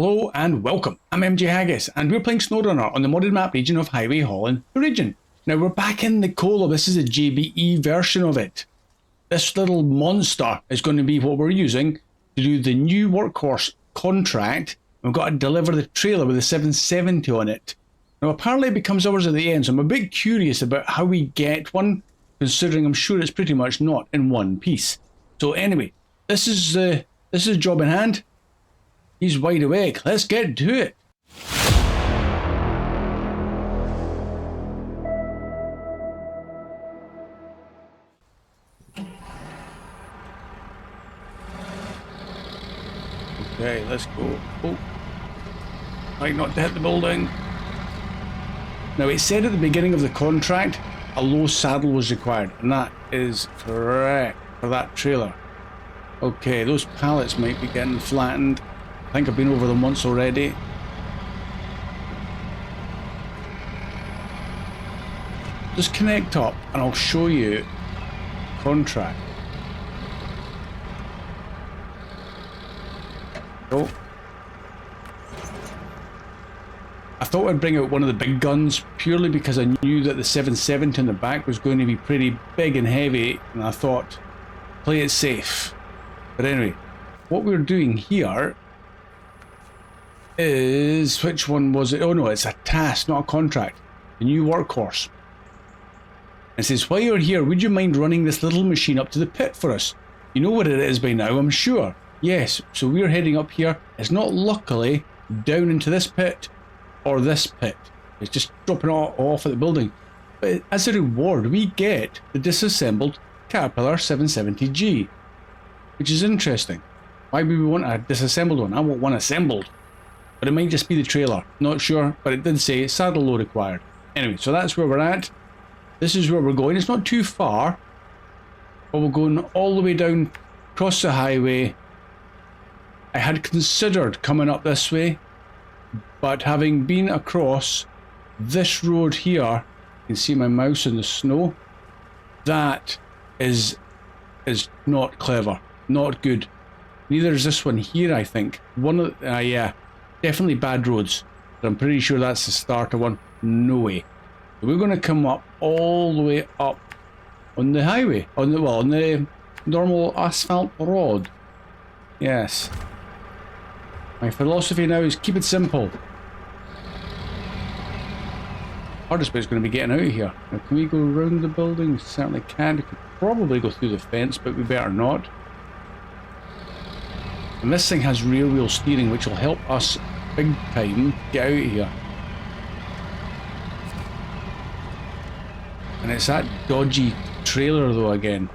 Hello and welcome, I'm MJ Haggis and we're playing Snowrunner on the modded map region of Highway Haulin, the region. Now we're back in the Colo, this is a JBE version of it. This little monster is going to be what we're using to do the new workhorse contract. We've got to deliver the trailer with the 770 on it. Now apparently it becomes ours at the end, so I'm a bit curious about how we get one, considering I'm sure it's pretty much not in one piece. So anyway, this is job in hand. He's wide awake. Let's get to it. Okay, let's go. Oh, try not to hit the building. Now it said at the beginning of the contract a low saddle was required, and that is correct for that trailer. Okay, those pallets might be getting flattened. I think I've been over them once already. Just connect up and I'll show you contract. Oh. I thought I'd bring out one of the big guns purely because I knew that the 770 in the back was going to be pretty big and heavy, and I thought, play it safe. But anyway, what we're doing here is, which one was it? Oh no, it's a task, not a contract. The new workhorse. It says, while you're here, would you mind running this little machine up to the pit for us? You know what it is by now, I'm sure. Yes, so we're heading up here. It's not luckily down into this pit or this pit. It's just dropping off at the building. But as a reward, we get the disassembled Caterpillar 770G, which is interesting. Why would we want a disassembled one? I want one assembled. But it might just be the trailer, not sure, but it did say saddle load required. Anyway, so that's where we're at. This is where we're going. It's not too far, but we're going all the way down across the highway. I had considered coming up this way, but having been across this road here, you can see my mouse in the snow, that is not clever, not good. Neither is this one here, I think. One of yeah. Definitely bad roads, but I'm pretty sure that's the starter one. No way. So we're going to come up all the way up on the highway, on the normal asphalt road. Yes. My philosophy now is keep it simple. Hardest bit is going to be getting out of here. Now, can we go around the building? Certainly can. We could probably go through the fence, but we better not. And this thing has rear wheel steering, which will help us big time get out of here. And it's that dodgy trailer though again.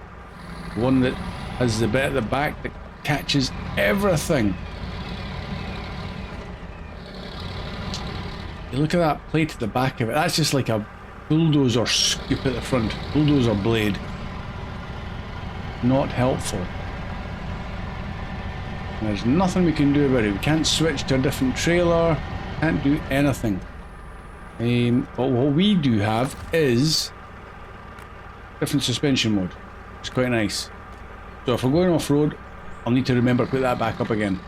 The one that has the bit at the back that catches everything. You look at that plate at the back of it, that's just like a bulldozer scoop at the front. Bulldozer blade. Not helpful. There's nothing we can do about it. We can't switch to a different trailer, can't do anything. But what we do have is different suspension mode. It's quite nice. So if we're going off-road, I'll need to remember to put that back up again.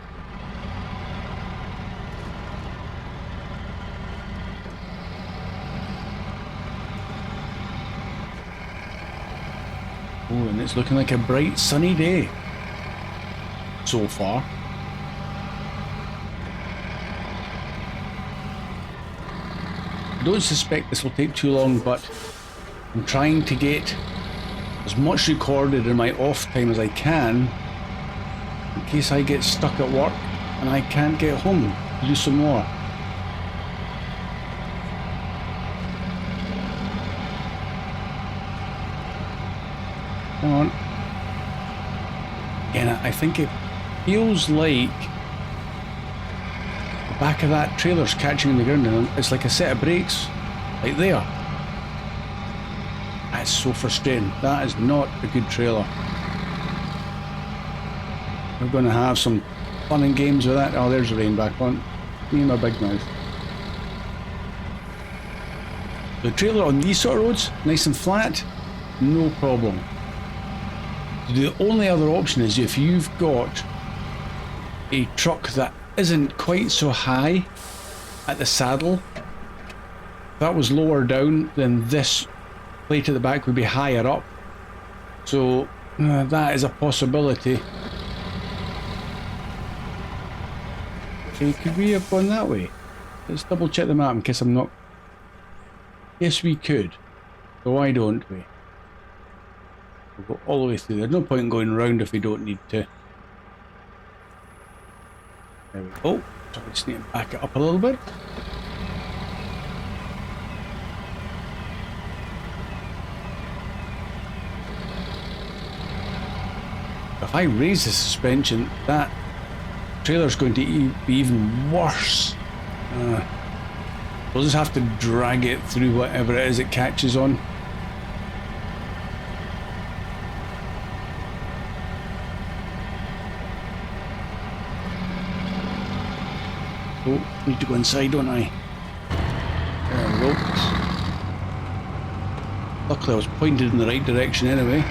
Oh, and it's looking like a bright sunny day so far. I don't suspect this will take too long, but I'm trying to get as much recorded in my off time as I can in case I get stuck at work and I can't get home to do some more. Come on. And I think it feels like the back of that trailer's catching the ground and it's like a set of brakes, like there. That's so frustrating. That is not a good trailer. We're going to have some fun and games with that. Oh, there's the rain back on. Me and my big mouth. The trailer on these sort of roads, nice and flat, no problem. The only other option is if you've got a truck that isn't quite so high at the saddle. If that was lower down, then this plate at the back would be higher up. So that is a possibility. Okay, could we have gone that way? Let's double check the map in case I'm not... Yes, we could. So why don't we? We'll go all the way through. There's no point in going round if we don't need to. There we go. So we just need to back it up a little bit. If I raise the suspension, that trailer's going to be even worse. We'll just have to drag it through whatever it is it catches on. Oh, need to go inside, don't I? There we go. Luckily I was pointed in the right direction anyway.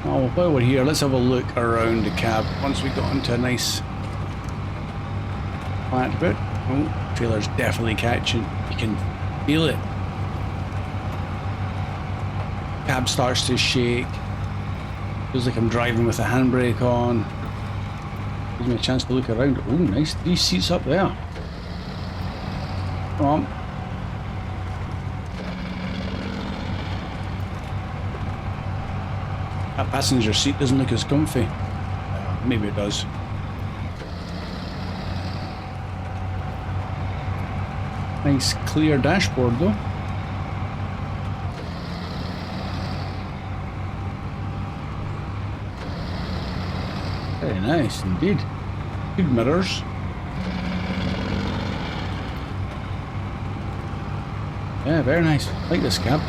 Oh, while we're here, let's have a look around the cab once we got into a nice flat bit. Oh, trailer's definitely catching. You can feel it. Cab starts to shake. Feels like I'm driving with the handbrake on. Gives me a chance to look around. Oh, nice. 3 seats up there. Come on. That passenger seat doesn't look as comfy. Maybe it does. Nice clear dashboard though. Very nice indeed. Good mirrors. Yeah, very nice. I like this cab.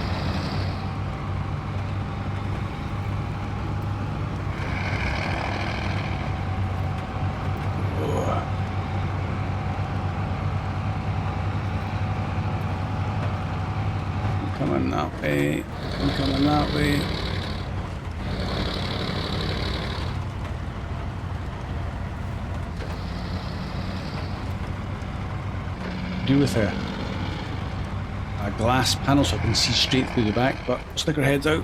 Coming that way. I'm coming that way. Do with a glass panel so I can see straight through the back, but stick our heads out.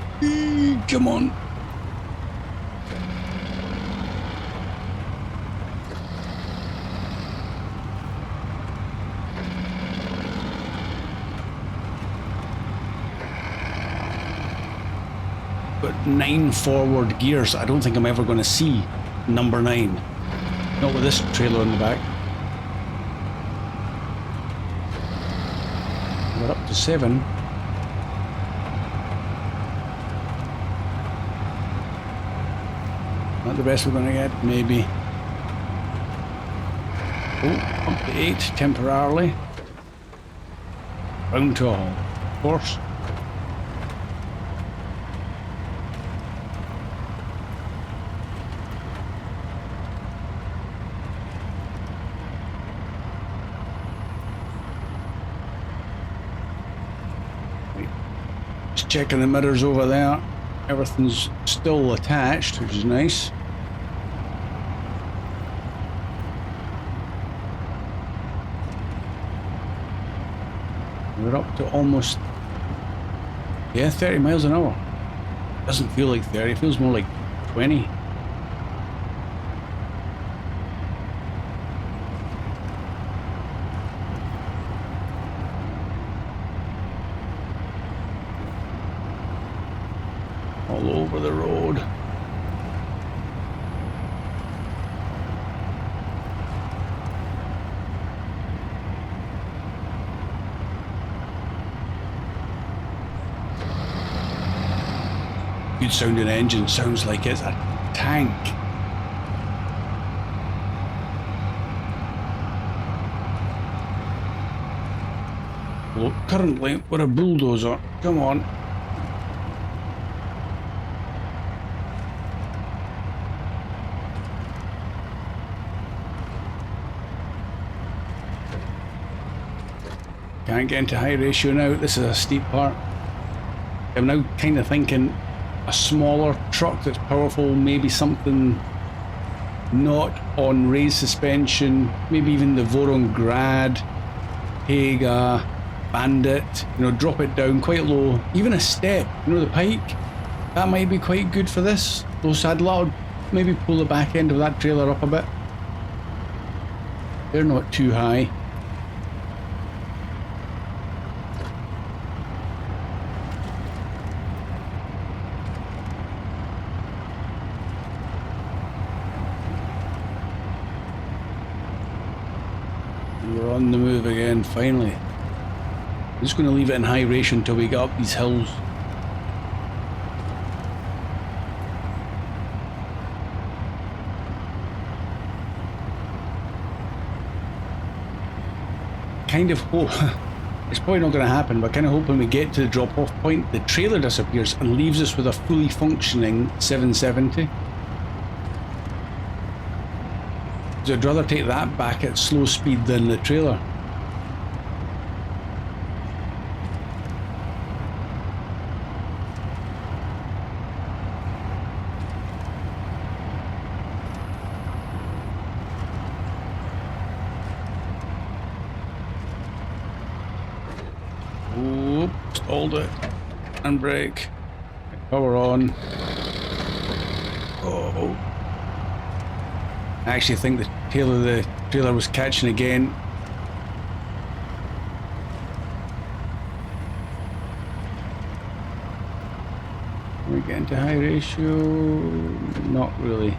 Come on. Got 9 forward gears. I don't think I'm ever going to see number 9. Not with this trailer on the back. We're up to 7. Not the best we're going to get, maybe. Oh, up to 8 temporarily. Round to a halt, of course. Checking the mirrors over there. Everything's still attached, which is nice. We're up to almost, yeah, 30 miles an hour. Doesn't feel like 30, it feels more like 20. All over the road. Good sounding engine, sounds like it's a tank. Well, currently we're a bulldozer. Come on. Can't get into high ratio now. This is a steep part. I'm now kind of thinking a smaller truck that's powerful, maybe something not on raised suspension, maybe even the Voron Grad, Haga, Bandit, you know, drop it down quite low, even a step, you know, the Pike, that might be quite good for this. Low saddle, I'll maybe pull the back end of that trailer up a bit. They're not too high. We're on the move again, finally. I'm just going to leave it in high ratio until we get up these hills. Kind of hope, it's probably not going to happen, but kind of hope when we get to the drop-off point, the trailer disappears and leaves us with a fully functioning 770. So I'd rather take that back at slow speed than the trailer. Stalled it. Handbrake. Power on. Oh. I actually think the tail of the trailer was catching again. Are we getting to high ratio? Not really.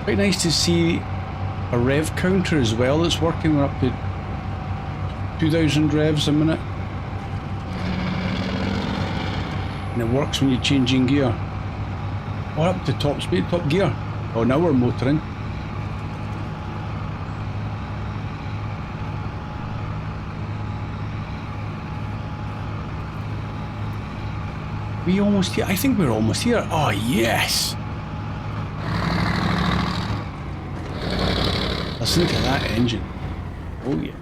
Quite nice to see a rev counter as well that's working. We're up to 2,000 revs a minute. And it works when you're changing gear. Or up to top speed, top gear. Oh, now we're motoring. We almost here? I think we're almost here. Oh, yes! Listen to that engine. Oh yeah.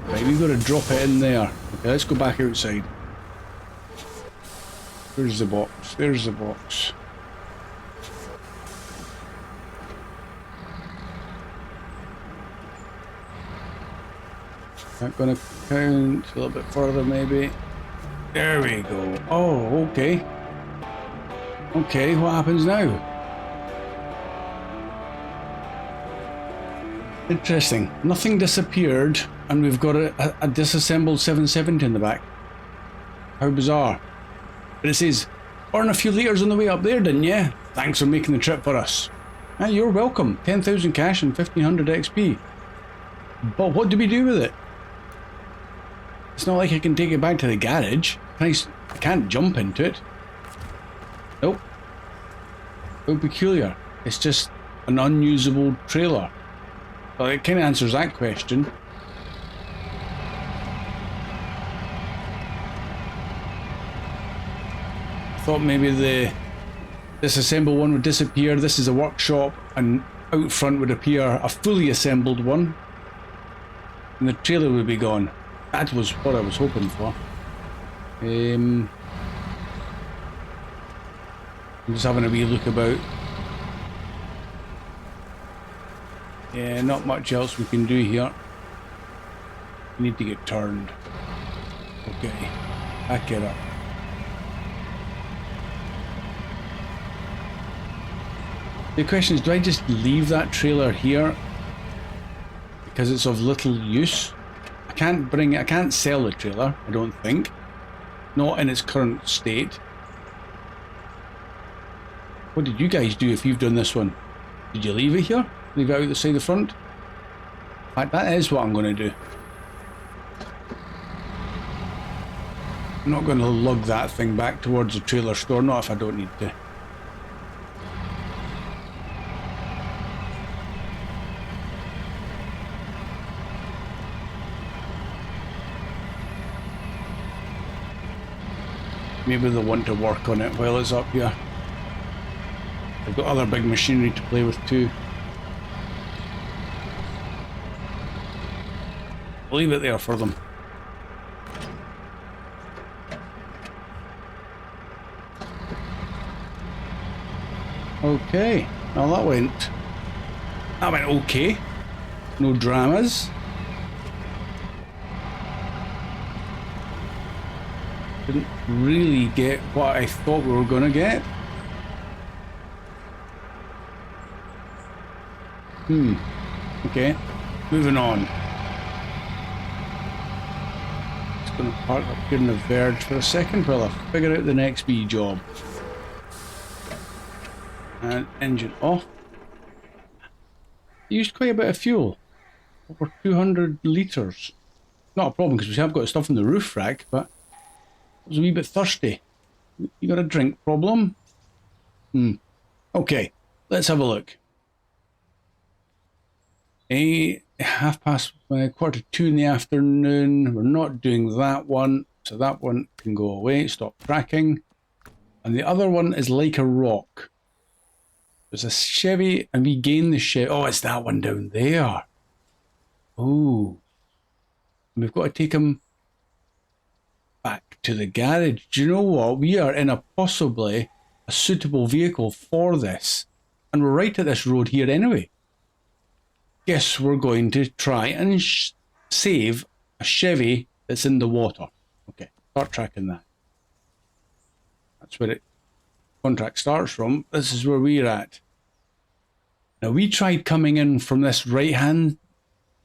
Right, we've got to drop it in there. Okay, let's go back outside. There's the box. There's the box. Not gonna count a little bit further maybe. There we go. Oh, okay. Okay, what happens now? Interesting. Nothing disappeared, and we've got a disassembled 770 in the back. How bizarre. But it says, earn a few litres on the way up there, didn't you? Thanks for making the trip for us. Ah, you're welcome. 10,000 cash and 1,500 XP. But what do we do with it? It's not like I can take it back to the garage. I can't jump into it. Nope. How peculiar. It's just an unusable trailer. Well, it kind of answers that question. I thought maybe the disassembled one would disappear. This is a workshop, and out front would appear a fully assembled one, and the trailer would be gone. That was what I was hoping for. I'm just having a wee look about. Yeah, not much else we can do here. We need to get turned. Okay, back it up. The question is, do I just leave that trailer here because it's of little use? I can't sell the trailer, I don't think. Not in its current state. What did you guys do if you've done this one? Did you leave it here? Leave it out the side of the front? In fact, that is what I'm going to do. I'm not going to lug that thing back towards the trailer store, not if I don't need to. Maybe they'll want to work on it while it's up here. They've got other big machinery to play with too. Leave it there for them. Okay, well that went okay. No dramas. Didn't really get what I thought we were going to get. Okay, moving on. Just going to park up here in the verge for a second while I figure out the next wee job. And engine off. Used quite a bit of fuel. Over 200 litres. Not a problem because we have got stuff in the roof rack, but I was a wee bit thirsty. You got a drink problem? Okay, let's have a look. Quarter to 2 in the afternoon. We're not doing that one, so that one can go away. Stop tracking. And the other one is like a rock. There's a Chevy, and we gain the Chevy. Oh, it's that one down there. Oh, we've got to take him back to the garage. Do you know what? We are in a possibly a suitable vehicle for this, and we're right at this road here anyway. Guess we're going to try and save a Chevy that's in the water. Okay, start tracking that. That's where it contract starts from. This is where we're at. Now we tried coming in from this right hand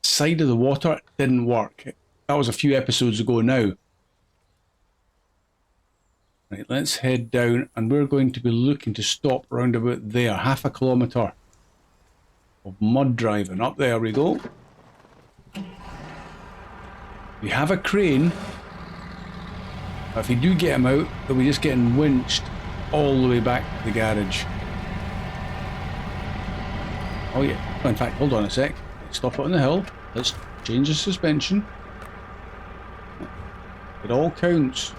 side of the water. It didn't work. That was a few episodes ago now. Right, let's head down, and we're going to be looking to stop round about there. 1/2 kilometre of mud driving. Up there we go. We have a crane. If we do get him out, he'll be just getting winched all the way back to the garage. Oh yeah. Oh, in fact, hold on a sec. Let's stop it on the hill. Let's change the suspension. It all counts.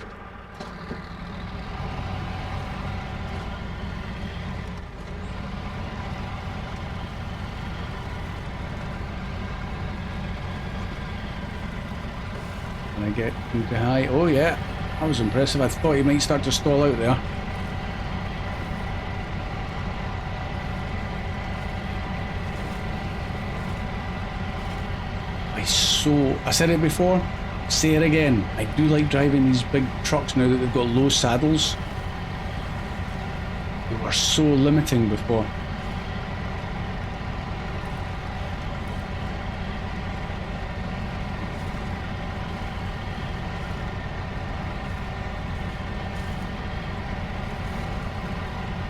Can I get into high? Oh yeah. That was impressive. I thought he might start to stall out there. I said it before, say it again. I do like driving these big trucks now that they've got low saddles. They were so limiting before.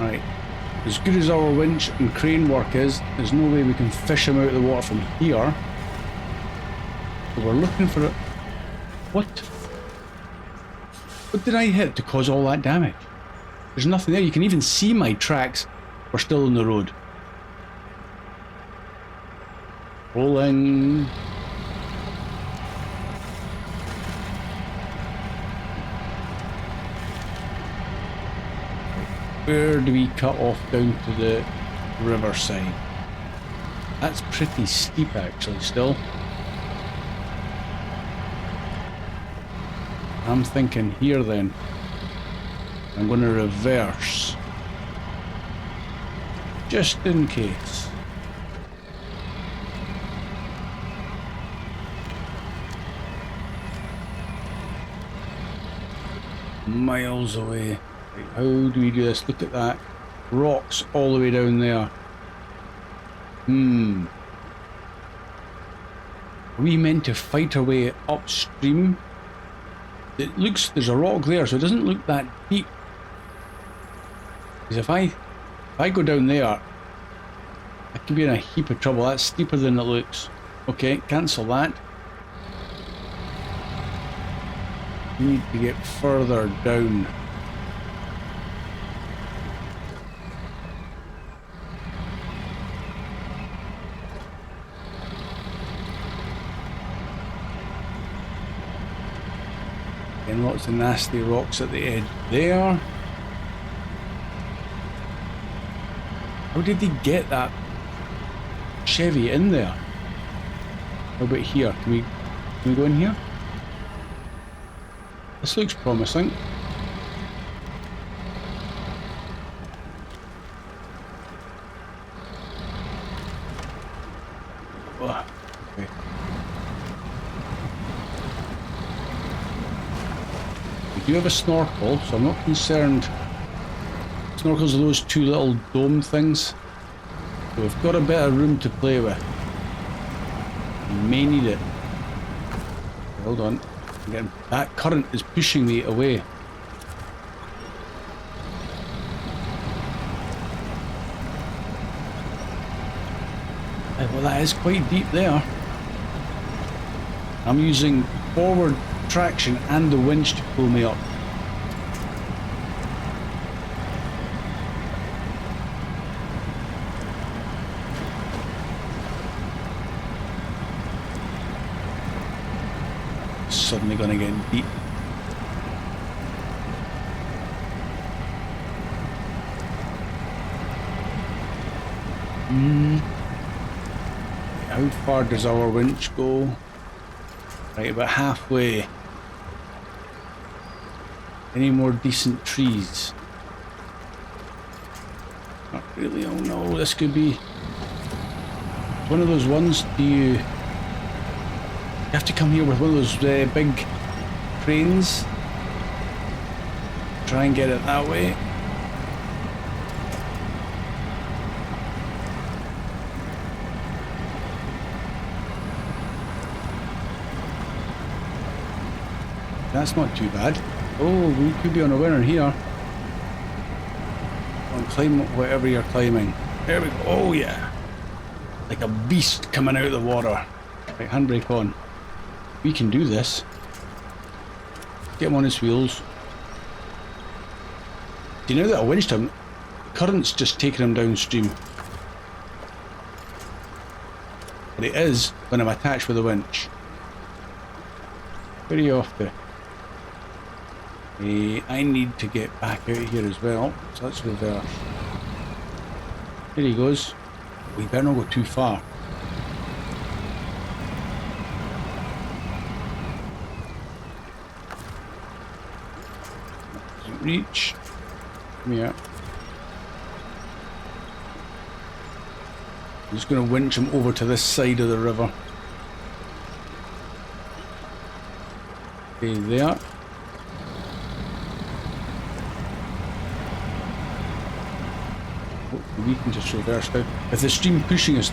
Right, as good as our winch and crane work is, there's no way we can fish him out of the water from here. So we're looking for it. What did I hit to cause all that damage? There's nothing there. You can even see my tracks. We're still on the road. Rolling. Where do we cut off down to the riverside? That's pretty steep actually still. I'm thinking here then. I'm going to reverse. Just in case. Miles away. Right, how do we do this? Look at that. Rocks all the way down there. Are we meant to fight our way upstream? It looks, there's a rock there, so it doesn't look that deep. Because if I go down there, I could be in a heap of trouble. That's steeper than it looks. Okay, cancel that. We need to get further down. And lots of nasty rocks at the edge there. How did they get that Chevy in there? How about here? Can we go in here? This looks promising. Oh, okay. We do have a snorkel, so I'm not concerned. Snorkels are those two little dome things. So we've got a bit of room to play with. We may need it. Hold on. Again, that current is pushing me away. Well, that is quite deep there. I'm using forward traction and the winch to pull me up. Suddenly gonna get deep. How far does our winch go? Right, about halfway. Any more decent trees? Not really. Oh no, this could be one of those ones. Do you have to come here with one of those big cranes? Try and get it that way. That's not too bad. Oh, we could be on a winner here. Climb whatever you're climbing. There we go. Oh yeah. Like a beast coming out of the water. Right, handbrake on. We can do this. Get him on his wheels. Do you know that a winch time, current's just taking him downstream. But it is when I'm attached with a winch. Where are you off to? I need to get back out here as well, so let's reverse. Here he goes. We better not go too far. Doesn't reach. Come here. I'm just going to winch him over to this side of the river. Okay, there. We can just reverse now. With the stream pushing us,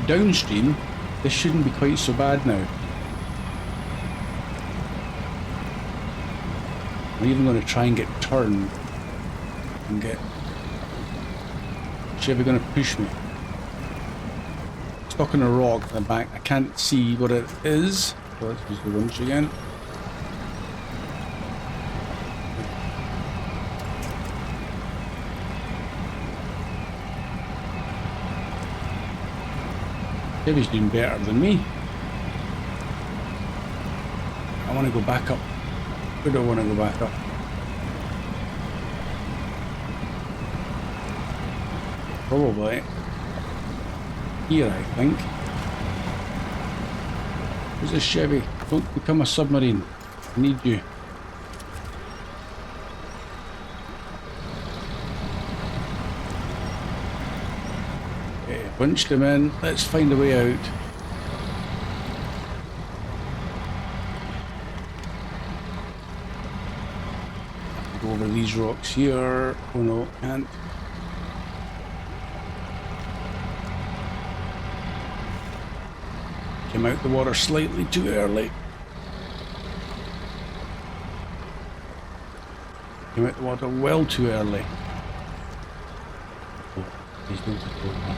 downstream, this shouldn't be quite so bad now. I'm even going to try and get turned and get. Is she ever going to push me? Stuck on a rock in the back. I can't see what it is. So let's use the winch again. Debbie's doing better than me. I want to go back up. Where do I want to go back up? Probably here, I think. Where's this Chevy? Don't become a submarine. I need you. Punched him in. Let's find a way out. Go over these rocks here. Oh no, can't. Came out the water slightly too early. Came out the water well too early. Oh, he's going to go now.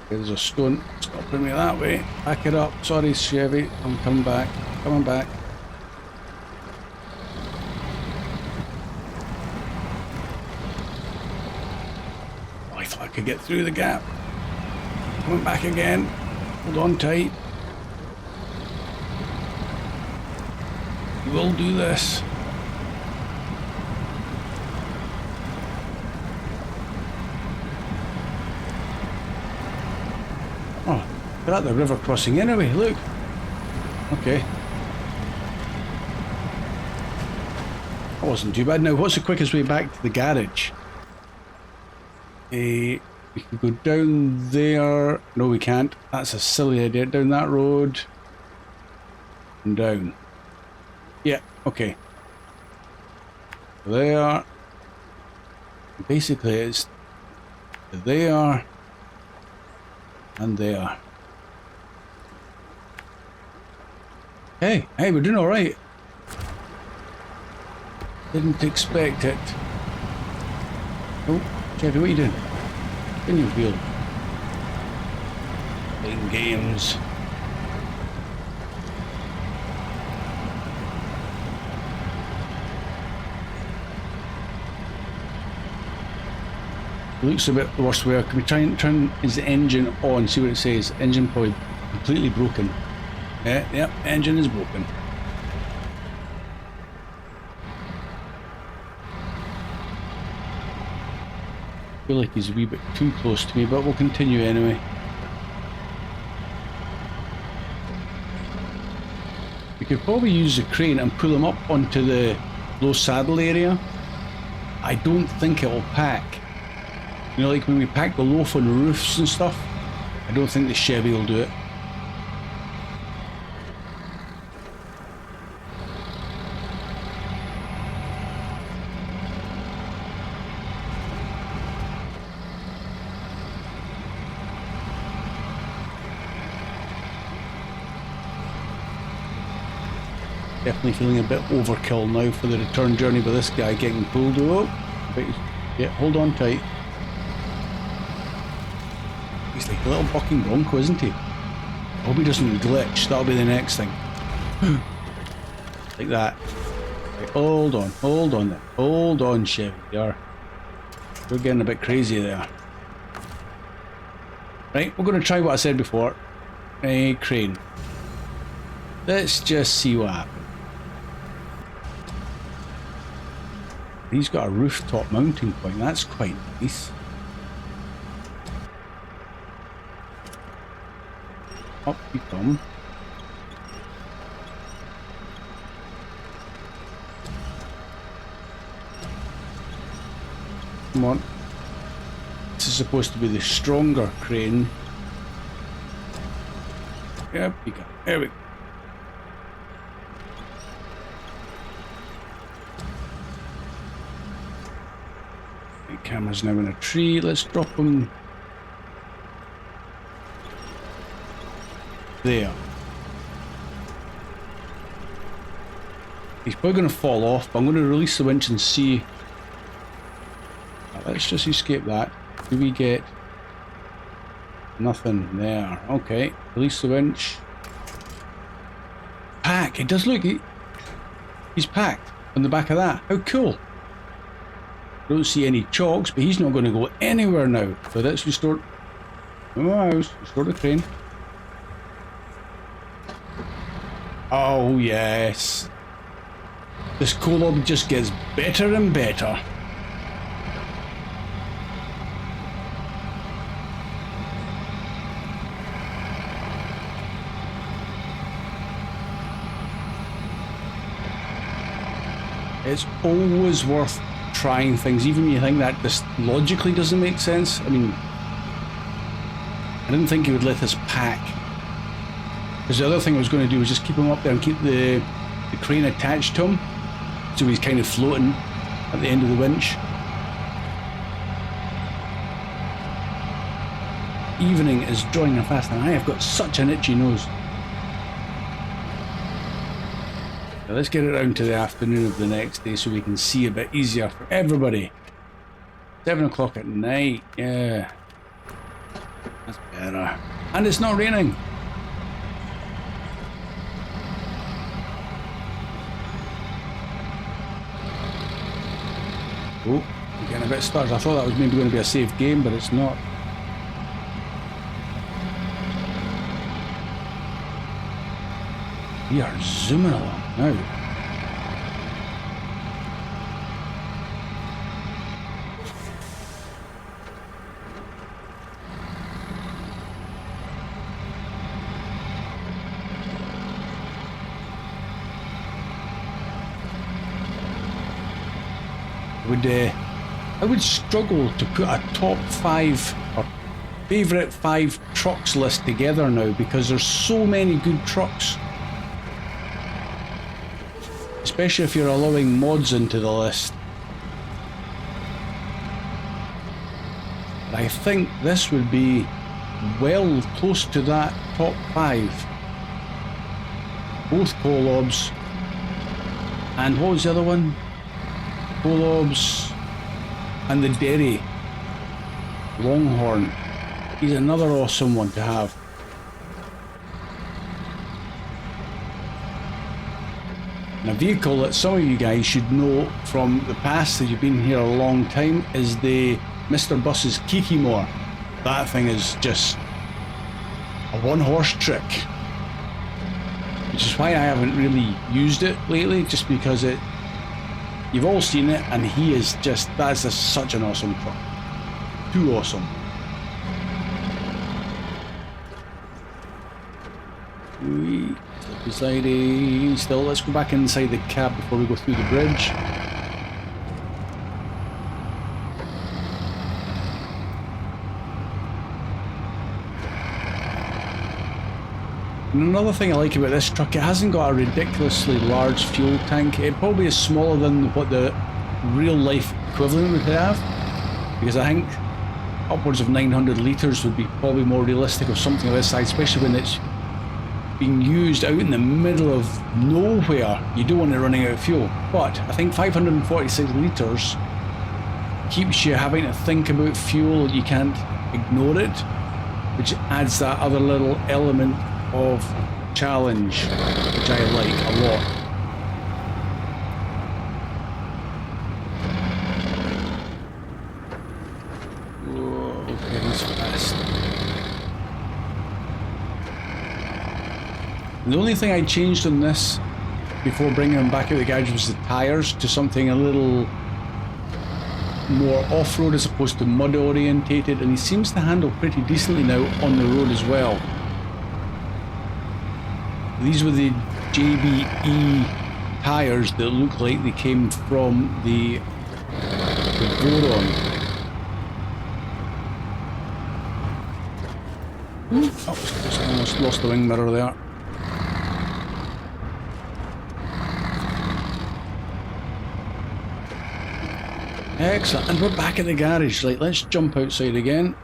There's a stone stopping me that way. Back it up. Sorry, Chevy. I'm coming back. Coming back. Oh, I thought I could get through the gap. Coming back again. Hold on tight. We will do this. We're at the river crossing anyway, look. Okay. That wasn't too bad. Now, what's the quickest way back to the garage? We can go down there. No, we can't. That's a silly idea. Down that road. And down. Yeah, okay. There. Basically, it's there and there. Hey, we're doing all right. Didn't expect it. Oh, Chevy, what are you doing? Spin your wheel. Playing games. Looks a bit worse. Where can we try and turn his engine on? See what it says. Engine probably completely broken. Yep, engine is broken. I feel like he's a wee bit too close to me, but we'll continue anyway. We could probably use the crane and pull him up onto the low saddle area. I don't think it'll pack. You know, like when we pack the loaf on roofs and stuff, I don't think the Chevy will do it. Definitely feeling a bit overkill now for the return journey with this guy getting pulled. Oh, yeah, hold on tight. He's like a little bucking bronco, isn't he? I hope he doesn't glitch. That'll be the next thing. Like that. Right, hold on then. Hold on, Chevy. You're getting a bit crazy there. Right, we're going to try what I said before. A crane. Let's just see what happens. He's got a rooftop mounting point. That's quite nice. Up you come. Come on. This is supposed to be the stronger crane. Yep, you go. There we go. The camera's now in a tree. Let's drop him there. He's probably going to fall off, but I'm going to release the winch and see. Let's just escape that. Do we get nothing there? Okay, release the winch. Pack. It does look. He's packed on the back of that. How cool! Don't see any chocks, but he's not going to go anywhere now. So let's restore. Oh, restore the crane. Oh yes. This Kolob just gets better and better. It's always worth trying things, even when you think that this logically doesn't make sense. I mean, I didn't think he would let us pack. Because the other thing I was going to do was just keep him up there and keep the crane attached to him, so he's kind of floating at the end of the winch. Evening is drawing fast, and I have got such an itchy nose. Now let's get it around to the afternoon of the next day so we can see a bit easier for everybody. 7 o'clock at night, yeah. That's better. And it's not raining. Oh, I'm getting a bit started. I thought that was maybe going to be a safe game, but it's not. We are zooming along now. I would struggle to put a top 5 or favourite 5 trucks list together now because there's so many good trucks. Especially if you're allowing mods into the list. I think this would be well close to that top 5. Both Colobs. And what was the other one? Colobs and the Derry Longhorn. He's another awesome one to have. And a vehicle that some of you guys should know from the past, that you've been here a long time, is the Mr. Bus's Kikimore. That thing is just a one-horse trick. Which is why I haven't really used it lately, just because you've all seen it, and he is just, that's just such an awesome truck. Too awesome. Still, let's go back inside the cab before we go through the bridge. And another thing I like about this truck, it hasn't got a ridiculously large fuel tank. It probably is smaller than what the real life equivalent would have, because I think upwards of 900 litres would be probably more realistic of something of this size, especially when it's being used out in the middle of nowhere. You don't want it running out of fuel. But I think 546 litres keeps you having to think about fuel. You can't ignore it, which adds that other little element of challenge, which I like a lot. Whoa, okay, he's fast. And the only thing I changed on this before bringing him back out of the garage was the tyres to something a little more off-road as opposed to mud orientated, and he seems to handle pretty decently now on the road as well. These were the JBE tyres that look like they came from the Voron. Oh, almost lost the wing mirror there. Excellent, and we're back at the garage. Like, let's jump outside again.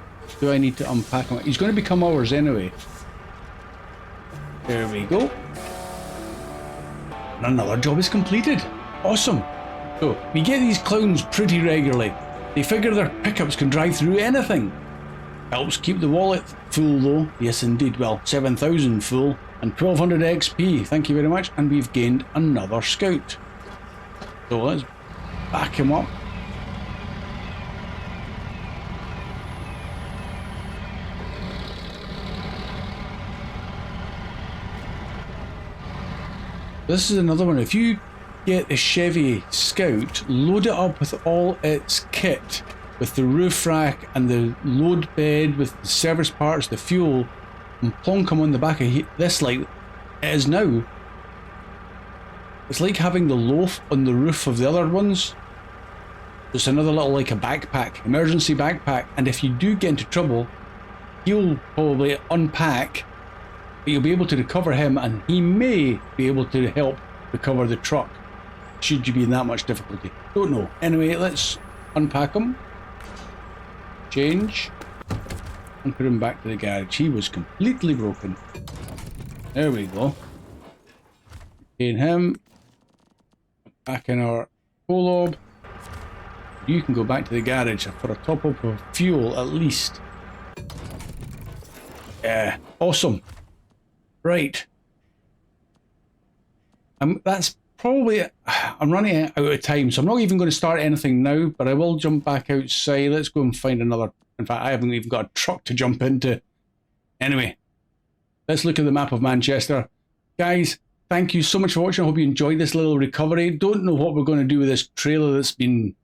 Do I need to unpack him? He's going to become ours anyway. There we go. And another job is completed. Awesome. So, we get these clowns pretty regularly. They figure their pickups can drive through anything. Helps keep the wallet full though. Yes indeed. Well, 7,000 full and 1200 XP. Thank you very much. And we've gained another scout. So let's back him up. This is another one. If you get the Chevy Scout, load it up with all its kit, with the roof rack and the load bed, with the service parts, the fuel, and plonk them on the back of this like it is now. It's like having the loaf on the roof of the other ones. It's another little, like a backpack, emergency backpack, and if you do get into trouble, he'll probably unpack. But you'll be able to recover him, and he may be able to help recover the truck, should you be in that much difficulty. Don't know. Anyway, let's unpack him, change, and put him back to the garage. He was completely broken. There we go. Gain him. Back in our Colob. You can go back to the garage for a top up of fuel at least. Yeah, awesome. Right. That's probably... I'm running out of time, so I'm not even going to start anything now, but I will jump back outside. Let's go and find another... In fact, I haven't even got a truck to jump into. Anyway, let's look at the map of Manchester. Guys, thank you so much for watching. I hope you enjoyed this little recovery. Don't know what we're going to do with this trailer that's been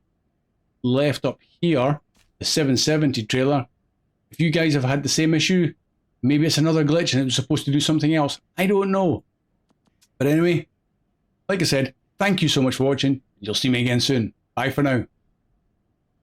left up here, the 770 trailer. If you guys have had the same issue, maybe it's another glitch and it was supposed to do something else. I don't know. But anyway, like I said, thank you so much for watching. You'll see me again soon. Bye for now.